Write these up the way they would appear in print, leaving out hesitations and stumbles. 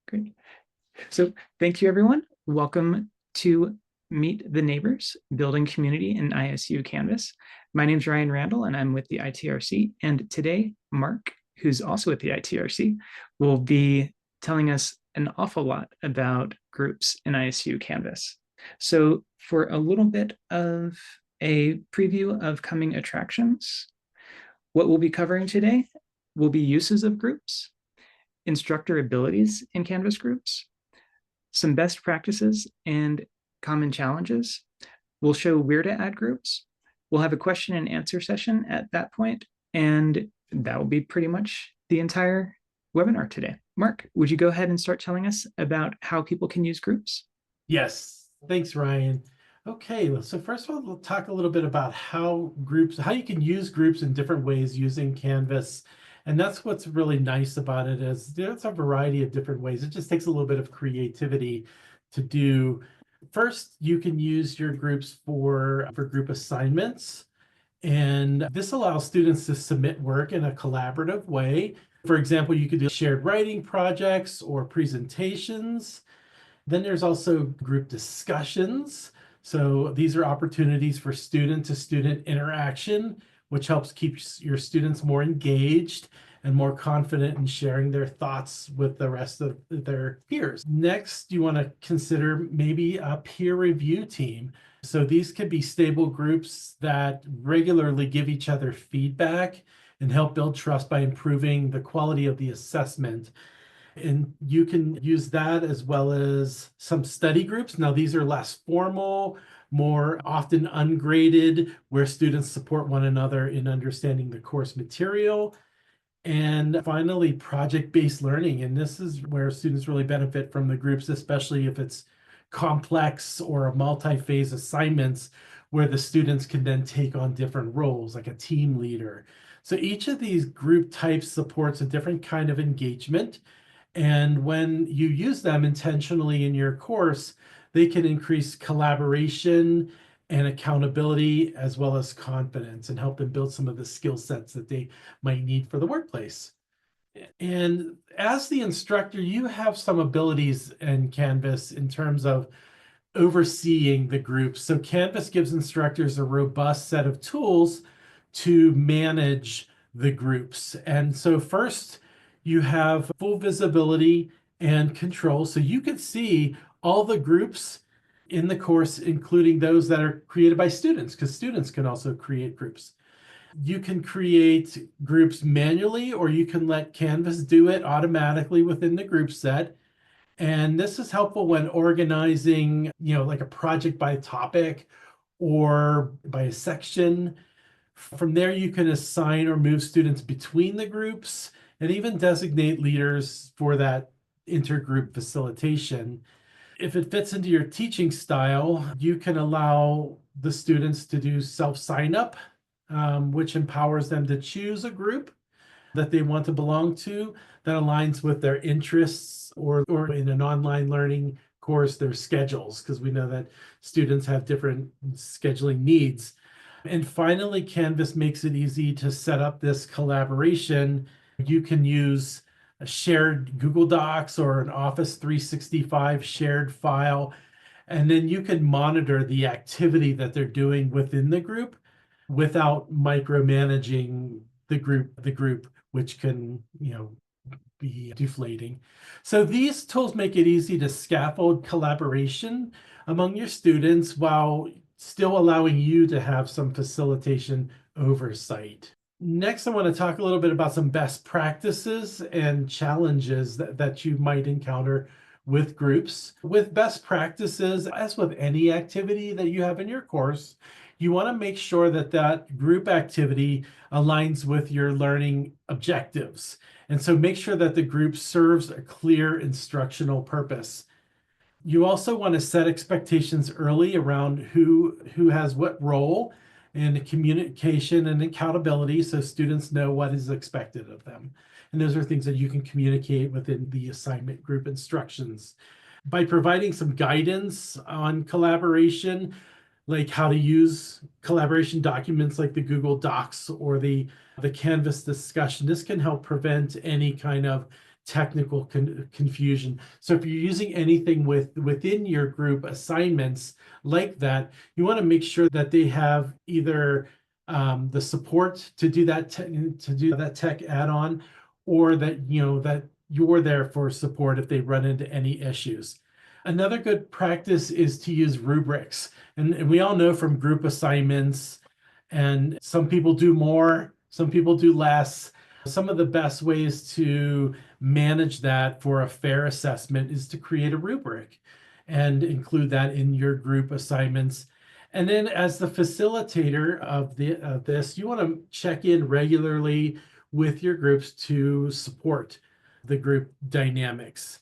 Great. So thank you, everyone. Welcome to Meet the Neighbors, Building Community in ISU Canvas. My name is Ryan Randall, and I'm with the ITRC. And today, Mark, who's also with the ITRC, will be telling us an awful lot about groups in ISU Canvas. So for a little bit of a preview of coming attractions, what we'll be covering today will be uses of groups, instructor abilities in Canvas groups, some best practices and common challenges. We'll show where to add groups. We'll have a question and answer session at that point, and that will be pretty much the entire webinar today. Mark, would you go ahead and start telling us about how people can use groups? Yes, thanks, Ryan. Okay, so first of all, we'll talk a little bit about how you can use groups in different ways using Canvas. And that's what's really nice about it is there's a variety of different ways. It just takes a little bit of creativity to do. First, you can use your groups for group assignments. And this allows students to submit work in a collaborative way. For example, you could do shared writing projects or presentations. Then there's also group discussions. So these are opportunities for student-to-student interaction, which helps keep your students more engaged and more confident in sharing their thoughts with the rest of their peers. Next, you want to consider maybe a peer review team. So these could be stable groups that regularly give each other feedback and help build trust by improving the quality of the assessment. And you can use that as well as some study groups. Now, these are less formal, more often ungraded, where students support one another in understanding the course material. And finally, project-based learning. And this is where students really benefit from the groups, especially if it's complex or multi-phase assignments where the students can then take on different roles, like a team leader. So each of these group types supports a different kind of engagement. And when you use them intentionally in your course, they can increase collaboration and accountability as well as confidence and help them build some of the skill sets that they might need for the workplace. And as the instructor, you have some abilities in Canvas in terms of overseeing the groups. So Canvas gives instructors a robust set of tools to manage the groups. And so first, you have full visibility and control. So you can see all the groups in the course, including those that are created by students, because students can also create groups. You can create groups manually, or you can let Canvas do it automatically within the group set. And this is helpful when organizing, like a project by topic or by a section. From there, you can assign or move students between the groups and even designate leaders for that intergroup facilitation. If it fits into your teaching style, you can allow the students to do self-sign-up, which empowers them to choose a group that they want to belong to that aligns with their interests or in an online learning course, their schedules, because we know that students have different scheduling needs. And finally, Canvas makes it easy to set up this collaboration. You can use a shared Google Docs or an Office 365 shared file, and then you can monitor the activity that they're doing within the group without micromanaging the group, which can, be deflating. So these tools make it easy to scaffold collaboration among your students while still allowing you to have some facilitation oversight. Next, I want to talk a little bit about some best practices and challenges that you might encounter with groups. With best practices, as with any activity that you have in your course, you want to make sure that that group activity aligns with your learning objectives. And so make sure that the group serves a clear instructional purpose. You also want to set expectations early around who has what role and communication and accountability so students know what is expected of them. And those are things that you can communicate within the assignment group instructions. By providing some guidance on collaboration, like how to use collaboration documents like the Google Docs or the Canvas discussion, this can help prevent any kind of technical confusion. So if you're using anything within your group assignments like that, you want to make sure that they have either the support to do that tech add-on, or that that you're there for support if they run into any issues. Another good practice is to use rubrics. And we all know from group assignments, and some people do more, some people do less. Some of the best ways to manage that for a fair assessment is to create a rubric and include that in your group assignments. And then as the facilitator of this, you want to check in regularly with your groups to support the group dynamics.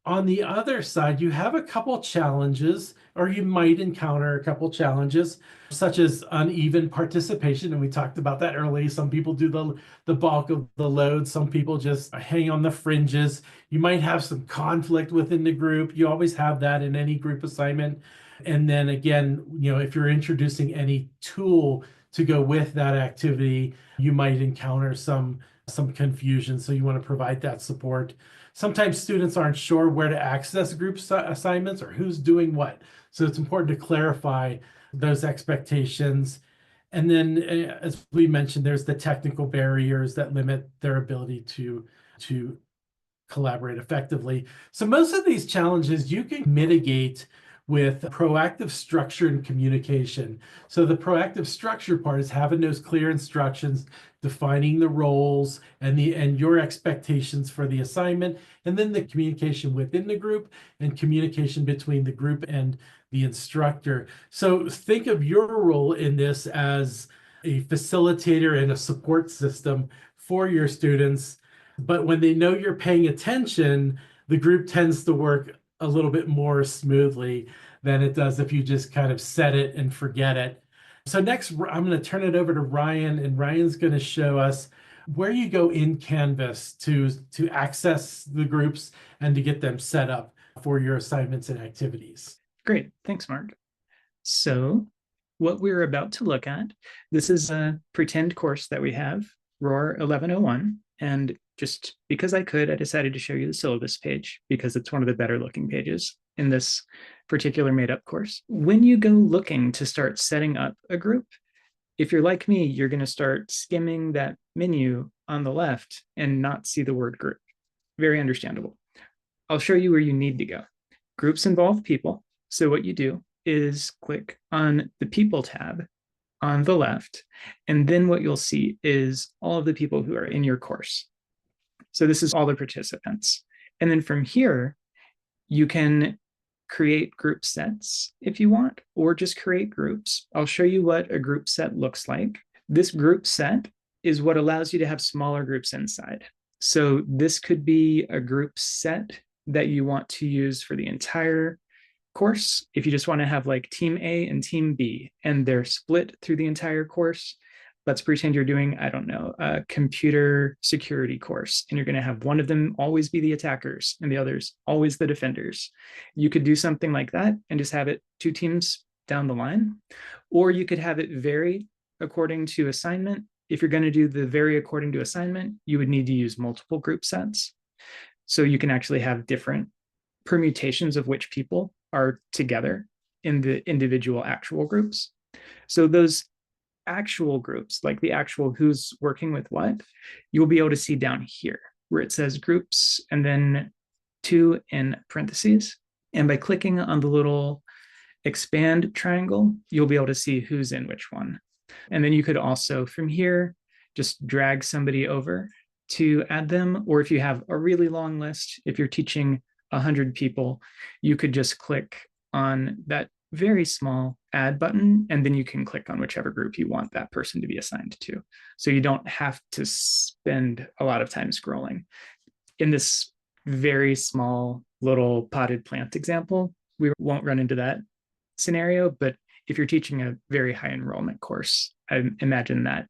On the other side, you have a couple challenges, or you might encounter a couple challenges, such as uneven participation. And we talked about that early. Some people do the bulk of the load. Some people just hang on the fringes. You might have some conflict within the group. You always have that in any group assignment. And then again, if you're introducing any tool to go with that activity, you might encounter some confusion. So you want to provide that support. Sometimes students aren't sure where to access group assignments or who's doing what. So it's important to clarify those expectations. And then, as we mentioned, there's the technical barriers that limit their ability to collaborate effectively. So most of these challenges you can mitigate with proactive structure and communication. So the proactive structure part is having those clear instructions, defining the roles and your expectations for the assignment, and then the communication within the group and communication between the group and the instructor. So think of your role in this as a facilitator and a support system for your students. But when they know you're paying attention, the group tends to work a little bit more smoothly than it does if you just kind of set it and forget it. So next, I'm going to turn it over to Ryan, and Ryan's going to show us where you go in Canvas to access the groups and to get them set up for your assignments and activities. Great, thanks, Mark. So what we're about to look at, this is a pretend course that we have, ROAR 1101, and just because I could, I decided to show you the syllabus page because it's one of the better looking pages in this particular made up course. When you go looking to start setting up a group, if you're like me, you're going to start skimming that menu on the left and not see the word group. Very understandable. I'll show you where you need to go. Groups involve people. So what you do is click on the People tab on the left, and then what you'll see is all of the people who are in your course. So this is all the participants. And then from here, you can create group sets if you want, or just create groups. I'll show you what a group set looks like. This group set is what allows you to have smaller groups inside. So this could be a group set that you want to use for the entire course. If you just want to have like team A and team B, and they're split through the entire course, let's pretend you're doing, I don't know, a computer security course, and you're going to have one of them always be the attackers and the others always the defenders. You could do something like that and just have it 2 teams down the line, or you could have it vary according to assignment. If you're going to do the vary according to assignment, you would need to use multiple group sets. So you can actually have different permutations of which people are together in the individual actual groups. So those actual groups, like the actual who's working with what, you'll be able to see down here where it says groups and then 2 in parentheses. And by clicking on the little expand triangle, you'll be able to see who's in which one. And then you could also from here just drag somebody over to add them. Or if you have a really long list, if you're teaching 100 people, you could just click on that very small add button, and then you can click on whichever group you want that person to be assigned to. So you don't have to spend a lot of time scrolling. In this very small little potted plant example, we won't run into that scenario, but if you're teaching a very high enrollment course, I imagine that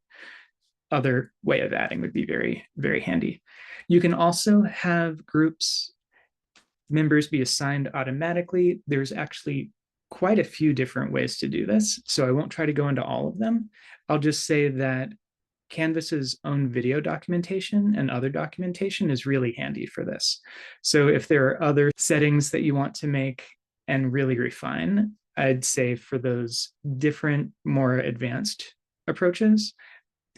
other way of adding would be very, very handy. You can also have groups members be assigned automatically. There's actually quite a few different ways to do this, so I won't try to go into all of them. I'll just say that Canvas's own video documentation and other documentation is really handy for this. So if there are other settings that you want to make and really refine, I'd say for those different, more advanced approaches,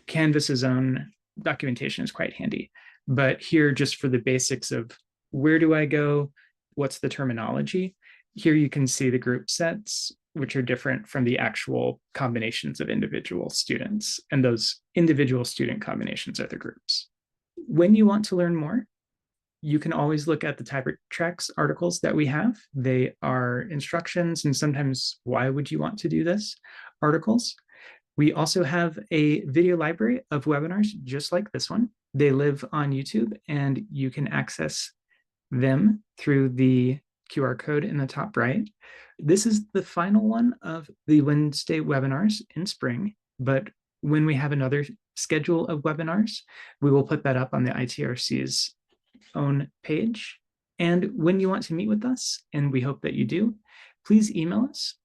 Canvas's own documentation is quite handy. But here, just for the basics of where do I go, what's the terminology, here you can see the group sets, which are different from the actual combinations of individual students. And those individual student combinations are the groups. When you want to learn more, you can always look at the ITRC articles that we have. They are instructions and sometimes why would you want to do this articles. We also have a video library of webinars just like this one. They live on YouTube and you can access them through the QR code in the top right. This is the final one of the Wednesday webinars in spring, but when we have another schedule of webinars, we will put that up on the ITRC's own page. And when you want to meet with us, and we hope that you do, please email us.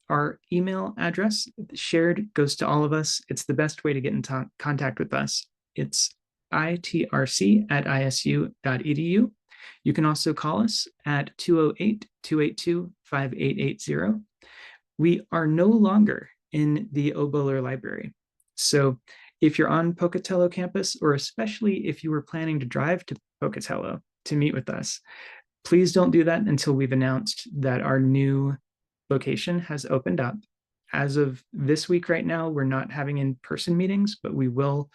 Our email address shared goes to all of us. It's the best way to get in contact with us. It's itrc@isu.edu. You can also call us at 208-282-5880. We are no longer in the Oboler Library. So if you're on Pocatello campus, or especially if you were planning to drive to Pocatello to meet with us, please don't do that until we've announced that our new location has opened up. As of this week right now, we're not having in-person meetings, but we will,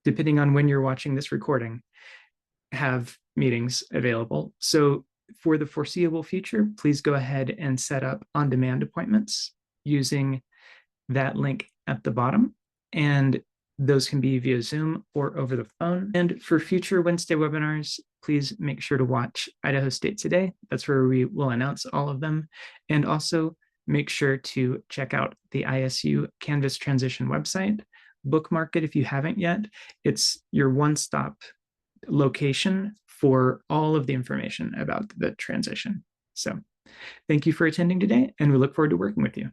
depending on when you're watching this recording, have meetings available. So for the foreseeable future, please go ahead and set up on-demand appointments using that link at the bottom. And those can be via Zoom or over the phone. And for future Wednesday webinars, please make sure to watch Idaho State Today. That's where we will announce all of them. And also make sure to check out the ISU Canvas transition website. Bookmark it if you haven't yet. It's your one-stop location for all of the information about the transition. So thank you for attending today, and we look forward to working with you.